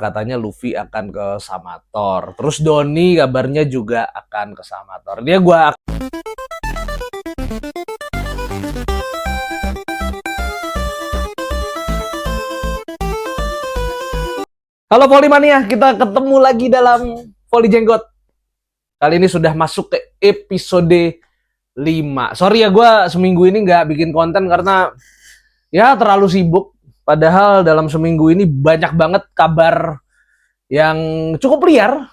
katanya Luffy akan ke Samator. Terus Doni kabarnya juga akan ke Samator. Halo Polimania, kita ketemu lagi dalam Voli Jenggot. Kali ini sudah masuk ke episode 5. Sorry ya, gue seminggu ini nggak bikin konten karena ya terlalu sibuk. Padahal dalam seminggu ini banyak banget kabar yang cukup liar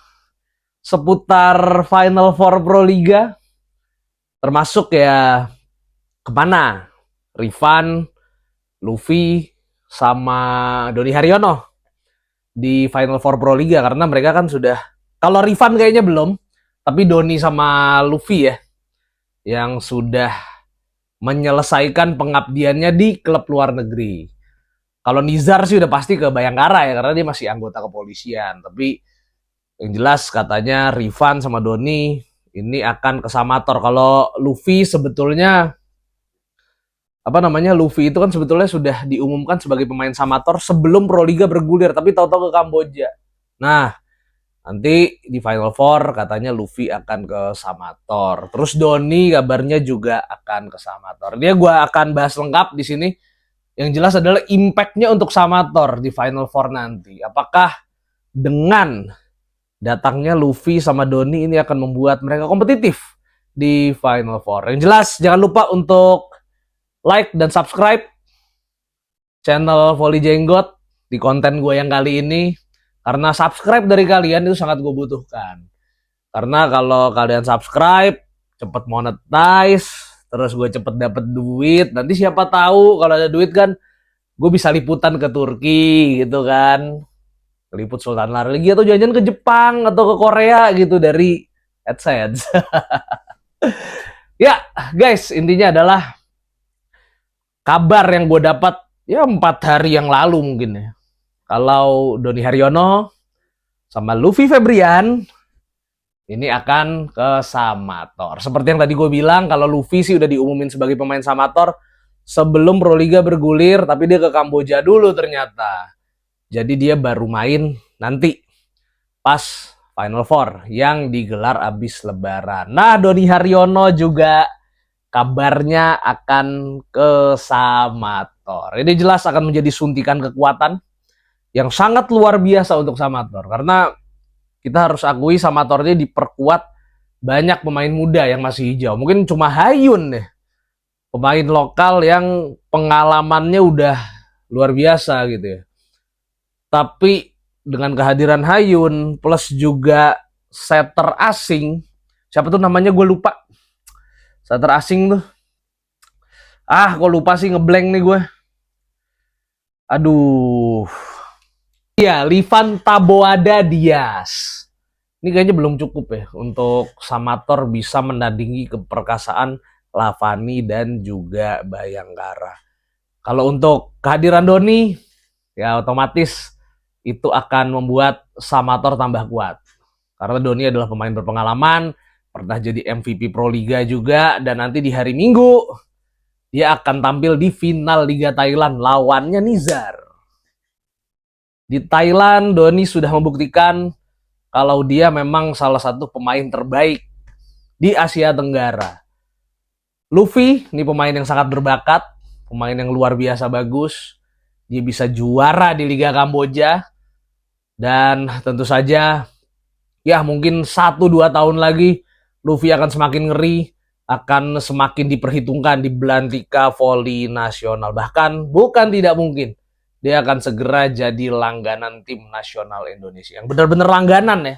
seputar Final Four Pro Liga. Termasuk ya kemana Rifan, Luffy, sama Doni Haryono di Final Four Pro Liga. Karena mereka kan sudah, kalau Rifan kayaknya belum, tapi Doni sama Luffy ya yang sudah menyelesaikan pengabdiannya di klub luar negeri. Kalau Nizar sih udah pasti ke Bayangkara ya, karena dia masih anggota kepolisian. Tapi yang jelas katanya Rifan sama Doni ini akan ke Samator. Kalau Luffy sebetulnya Luffy itu kan sebetulnya sudah diumumkan sebagai pemain Samator sebelum Pro Liga bergulir, tapi tahu-tahu ke Kamboja. Nah, nanti di Final Four katanya Luffy akan ke Samator. Terus Doni kabarnya juga akan ke Samator. Dia gue akan bahas lengkap di sini. Yang jelas adalah impact-nya untuk Samator di Final Four nanti. Apakah dengan datangnya Luffy sama Doni ini akan membuat mereka kompetitif di Final Four? Yang jelas jangan lupa untuk like dan subscribe channel Voli Jenggot di konten gue yang kali ini. Karena subscribe dari kalian itu sangat gue butuhkan. Karena kalau kalian subscribe, cepet monetize, terus gue cepet dapet duit. Nanti siapa tahu kalau ada duit kan, gue bisa liputan ke Turki gitu kan. Liput Sultan Lagi atau jalan-jalan ke Jepang atau ke Korea gitu dari AdSense. Ya guys, intinya adalah kabar yang gue dapat ya 4 hari yang lalu mungkin ya. Kalau Doni Haryono sama Luffy Febrian ini akan ke Samator. Seperti yang tadi gue bilang, kalau Luffy sih udah diumumin sebagai pemain Samator sebelum Pro Liga bergulir, tapi dia ke Kamboja dulu ternyata. Jadi dia baru main nanti pas Final Four yang digelar abis Lebaran. Nah, Doni Haryono juga kabarnya akan ke Samator. Ini jelas akan menjadi suntikan kekuatan yang sangat luar biasa untuk Samator. Karena kita harus akui Samator ini diperkuat banyak pemain muda yang masih hijau. Mungkin cuma Hayun deh, pemain lokal yang pengalamannya udah luar biasa gitu ya. Tapi dengan kehadiran Hayun plus juga setter asing, siapa tuh namanya gue lupa. Setter asing tuh. Kok lupa sih, ngeblank nih gue. Aduh. Iya, Livan Taboada Dias. Ini kayaknya belum cukup ya untuk Samator bisa menandingi keperkasaan Lavani dan juga Bayangkara. Kalau untuk kehadiran Doni, ya otomatis itu akan membuat Samator tambah kuat. Karena Doni adalah pemain berpengalaman, pernah jadi MVP Pro Liga juga, dan nanti di hari Minggu dia akan tampil di final Liga Thailand lawannya Nizar. Di Thailand, Doni sudah membuktikan kalau dia memang salah satu pemain terbaik di Asia Tenggara. Luffy, ini pemain yang sangat berbakat, pemain yang luar biasa bagus. Dia bisa juara di Liga Kamboja. Dan tentu saja, ya mungkin 1-2 tahun lagi, Luffy akan semakin ngeri, akan semakin diperhitungkan di Belantika Voli Nasional. Bahkan bukan tidak mungkin dia akan segera jadi langganan tim nasional Indonesia. Yang benar-benar langganan ya.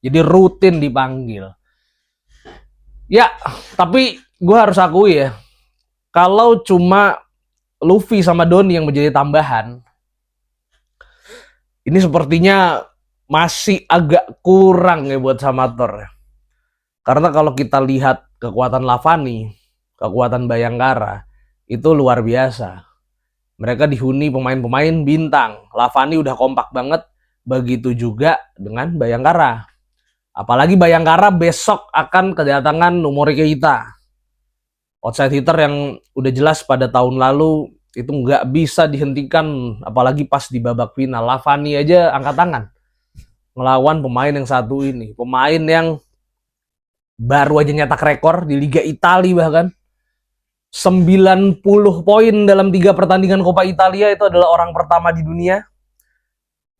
Jadi rutin dipanggil. Ya, tapi gue harus akui ya, kalau cuma Luffy sama Doni yang menjadi tambahan, ini sepertinya masih agak kurang ya buat Samator. Karena kalau kita lihat kekuatan Lavani, kekuatan Bayangkara, itu luar biasa. Mereka dihuni pemain-pemain bintang. Lavani udah kompak banget. Begitu juga dengan Bayangkara. Apalagi Bayangkara besok akan kedatangan Nomori Keita. Outside hitter yang udah jelas pada tahun lalu itu nggak bisa dihentikan, apalagi pas di babak final. Lavani aja angkat tangan ngelawan pemain yang satu ini, pemain yang baru aja nyetak rekor di Liga Italia, bahkan 90 poin dalam 3 pertandingan Coppa Italia. Itu adalah orang pertama di dunia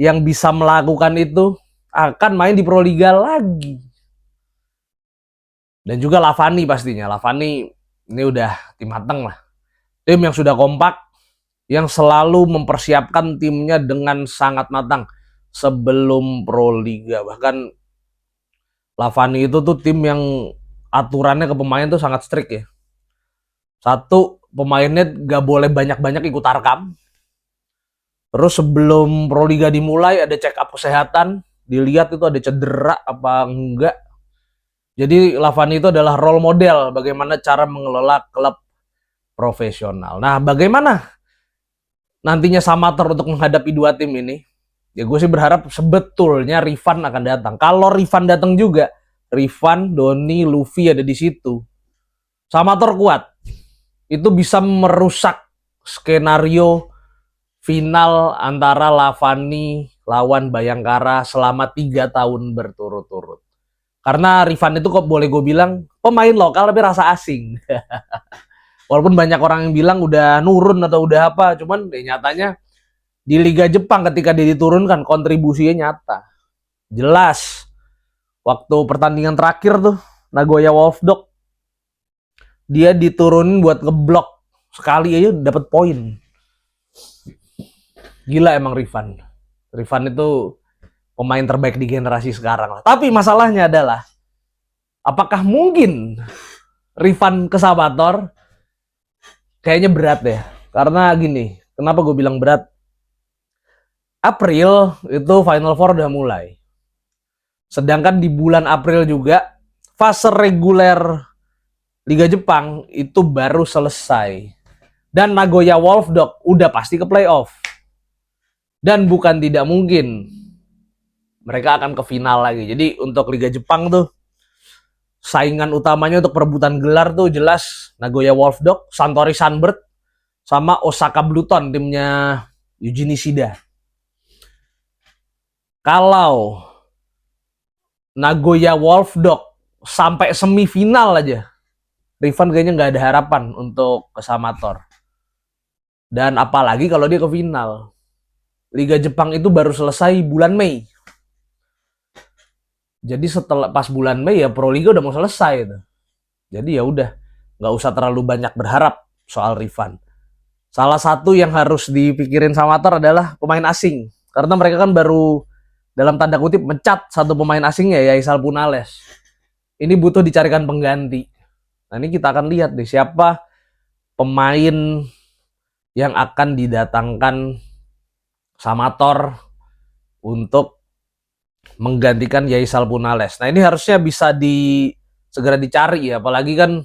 yang bisa melakukan itu, akan main di Proliga lagi. Dan juga Lavani pastinya. Lavani ini udah tim mateng lah. Tim yang sudah kompak, yang selalu mempersiapkan timnya dengan sangat matang sebelum Proliga. Bahkan Lavani itu tuh tim yang aturannya ke pemain tuh sangat strict ya. Satu, pemainnya gak boleh banyak-banyak ikut tarkam. Terus sebelum Proliga dimulai ada check up kesehatan, dilihat itu ada cedera apa enggak. Jadi Lavani itu adalah role model bagaimana cara mengelola klub profesional. Nah, bagaimana nantinya Samator untuk menghadapi dua tim ini? Ya gue sih berharap sebetulnya Rifan akan datang. Kalau Rifan datang juga, Rifan, Doni, Luffy ada di situ. Samator kuat. Itu bisa merusak skenario final antara Lavani lawan Bayangkara selama 3 tahun berturut-turut. Karena Rifan itu kok boleh gue bilang pemain lokal tapi rasa asing. Walaupun banyak orang yang bilang udah nurun atau udah apa, cuman nyatanya di Liga Jepang ketika dia diturunkan kontribusinya nyata. Jelas. Waktu pertandingan terakhir tuh Nagoya Wolfdog, dia diturunin buat ngeblok sekali aja dapat poin. Gila emang Rifan. Rifan itu pemain terbaik di generasi sekarang. Tapi masalahnya adalah, apakah mungkin Rifan ke Samator? Kayaknya berat ya. Karena gini, kenapa gue bilang berat? April itu Final Four udah mulai. Sedangkan di bulan April juga fase reguler Liga Jepang itu baru selesai. Dan Nagoya Wolfdog udah pasti ke playoff. Dan bukan tidak mungkin mereka akan ke final lagi. Jadi untuk Liga Jepang tuh saingan utamanya untuk perebutan gelar tuh jelas Nagoya Wolfdog, Santori Sunbird, sama Osaka Bluton timnya Yuji Nishida. Kalau Nagoya Wolfdog sampai semifinal aja, Rifan kayaknya nggak ada harapan untuk ke Samator. Dan apalagi kalau dia ke final. Liga Jepang itu baru selesai bulan Mei. Jadi setelah pas bulan Mei ya Proliga udah mau selesai itu. Jadi ya udah, nggak usah terlalu banyak berharap soal Rifan. Salah satu yang harus dipikirin Samator adalah pemain asing. Karena mereka kan baru dalam tanda kutip mencat satu pemain asingnya, Yaisal Punales. Ini butuh dicarikan pengganti. Nah ini kita akan lihat deh siapa pemain yang akan didatangkan Samator untuk menggantikan Yaisal Punales. Nah ini harusnya bisa segera dicari ya, apalagi kan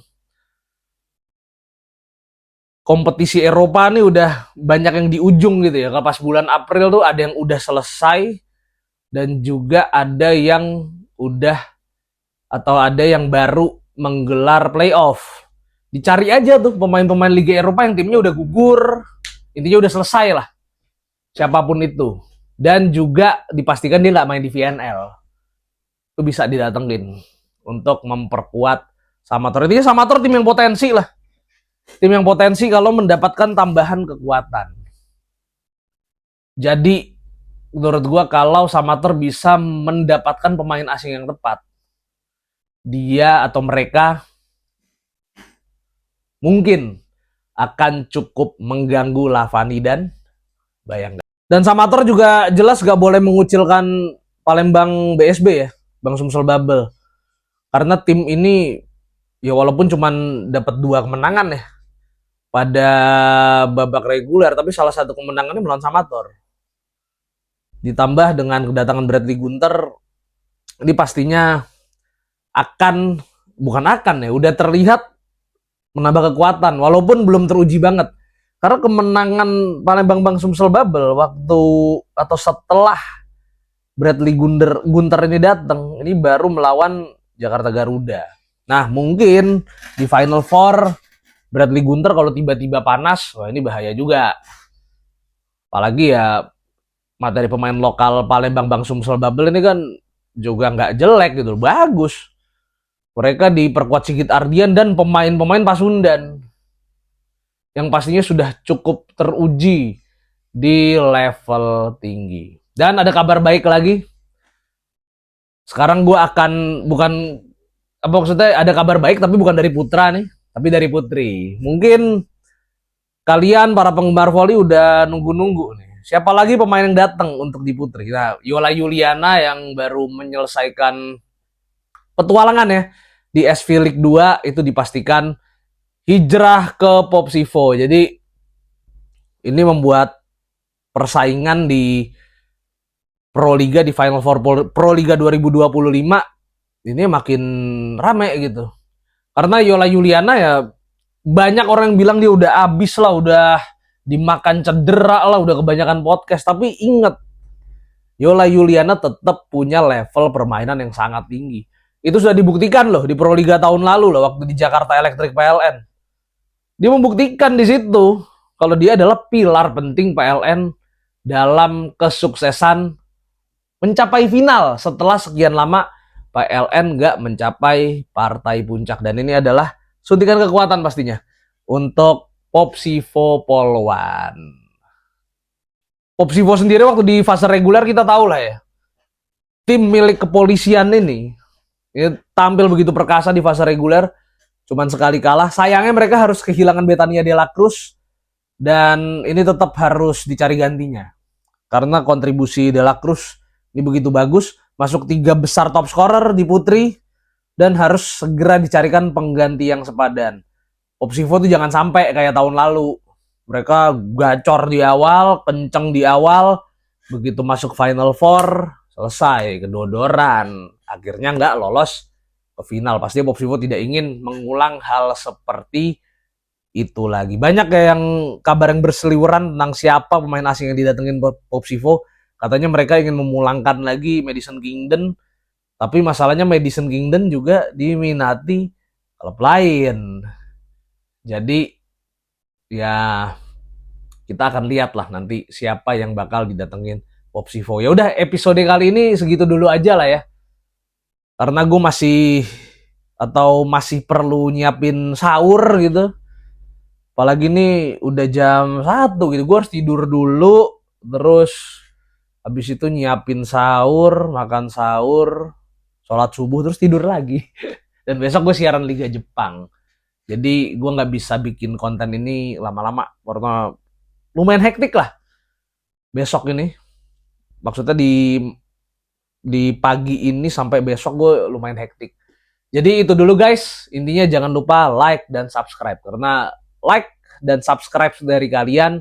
kompetisi Eropa nih udah banyak yang di ujung gitu ya. Kalau pas bulan April tuh ada yang udah selesai dan juga ada yang udah atau ada yang baru menggelar playoff. Dicari aja tuh pemain-pemain Liga Eropa yang timnya udah gugur, intinya udah selesai lah, siapapun itu. Dan juga dipastikan dia nggak main di VNL. Itu bisa didatengin untuk memperkuat Samator. Intinya Samator tim yang potensi lah. Tim yang potensi kalau mendapatkan tambahan kekuatan. Jadi menurut gua kalau Samator bisa mendapatkan pemain asing yang tepat, dia atau mereka mungkin akan cukup mengganggu Lavani dan Bayangkara. Dan Samator juga jelas gak boleh mengucilkan Palembang BSB ya, Bang Sumsel Bubble. Karena tim ini ya walaupun cuma dapat 2 kemenangan ya pada babak reguler, tapi salah satu kemenangannya melawan Samator. Ditambah dengan kedatangan Bradley Gunter, ini pastinya udah terlihat menambah kekuatan walaupun belum teruji banget. Karena kemenangan Palembang Bang Sumsel Bubble waktu atau setelah Bradley Gunter ini datang, ini baru melawan Jakarta Garuda. Nah, mungkin di Final Four Bradley Gunter kalau tiba-tiba panas, wah ini bahaya juga. Apalagi ya materi pemain lokal Palembang Bang Sumsel Bubble ini kan juga nggak jelek gitu, bagus. Mereka diperkuat Sigit Ardian dan pemain-pemain Pasundan yang pastinya sudah cukup teruji di level tinggi. Dan ada kabar baik lagi. Sekarang gue akan bukan apa maksudnya ada kabar baik tapi bukan dari putra nih, tapi dari putri. Mungkin kalian para penggemar volley udah nunggu-nunggu nih. Siapa lagi pemain yang datang untuk di putri? Nah, Yola Yuliana yang baru menyelesaikan petualangan ya di SV League 2 itu dipastikan hijrah ke Popsivo. Jadi ini membuat persaingan di Pro Liga di Final Four Pro Liga 2025 ini makin rame gitu. Karena Yola Yuliana ya banyak orang yang bilang dia udah abis lah, udah dimakan cedera lah, udah kebanyakan podcast. Tapi inget, Yola Yuliana tetap punya level permainan yang sangat tinggi. Itu sudah dibuktikan loh di Pro Liga tahun lalu loh, waktu di Jakarta Electric PLN. Dia membuktikan di situ kalau dia adalah pilar penting PLN dalam kesuksesan mencapai final setelah sekian lama PLN nggak mencapai partai puncak. Dan ini adalah suntikan kekuatan pastinya untuk Popsivo Polwan. Popsivo sendiri waktu di fase reguler kita tahu lah ya, tim milik kepolisian ini tampil begitu perkasa di fase reguler, cuman sekali kalah. Sayangnya mereka harus kehilangan Betania de la Cruz dan ini tetap harus dicari gantinya karena kontribusi de la Cruz ini begitu bagus, masuk 3 besar top scorer di putri dan harus segera dicarikan pengganti yang sepadan. Popsivo tuh jangan sampai kayak tahun lalu. Mereka gacor di awal, kenceng di awal, begitu masuk Final Four, selesai, kedodoran. Akhirnya nggak lolos ke final. Pasti Popsivo tidak ingin mengulang hal seperti itu lagi. Banyak ya yang kabar yang berseliweran tentang siapa pemain asing yang didatengin Popsivo. Katanya mereka ingin memulangkan lagi Madison Kingdon. Tapi masalahnya Madison Kingdon juga diminati klub lain. Jadi ya kita akan lihat lah nanti siapa yang bakal didatengin Popsivo. Ya udah, episode kali ini segitu dulu aja lah ya. Karena gue masih perlu nyiapin sahur gitu. Apalagi ini udah jam 1 gitu. Gue harus tidur dulu, terus habis itu nyiapin sahur, makan sahur, sholat subuh, terus tidur lagi. Dan besok gue siaran Liga Jepang. Jadi gue nggak bisa bikin konten ini lama-lama karena lumayan hektik lah besok ini. Maksudnya di pagi ini sampai besok gue lumayan hektik. Jadi itu dulu guys. Intinya jangan lupa like dan subscribe. Karena like dan subscribe dari kalian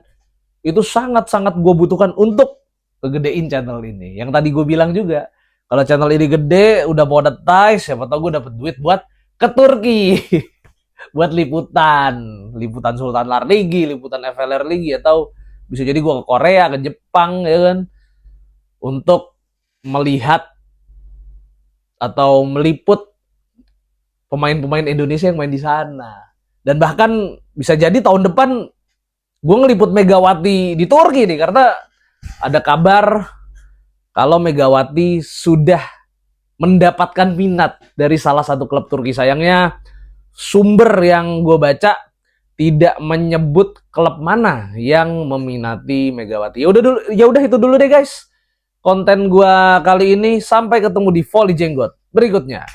itu sangat-sangat gue butuhkan untuk kegedein channel ini. Yang tadi gue bilang juga, kalau channel ini gede, udah monetize, siapa tau gue dapet duit buat ke Turki. Buat liputan Sultan Larligi, liputan FLR Ligi, atau bisa jadi gue ke Korea, ke Jepang ya kan, untuk melihat atau meliput pemain-pemain Indonesia yang main di sana. Dan bahkan bisa jadi tahun depan gue ngeliput Megawati di Turki nih, karena ada kabar kalau Megawati sudah mendapatkan minat dari salah satu klub Turki. Sayangnya sumber yang gue baca tidak menyebut klub mana yang meminati Megawati. Ya udah itu dulu deh guys. Konten gue kali ini, sampai ketemu di Volley Jenggot berikutnya.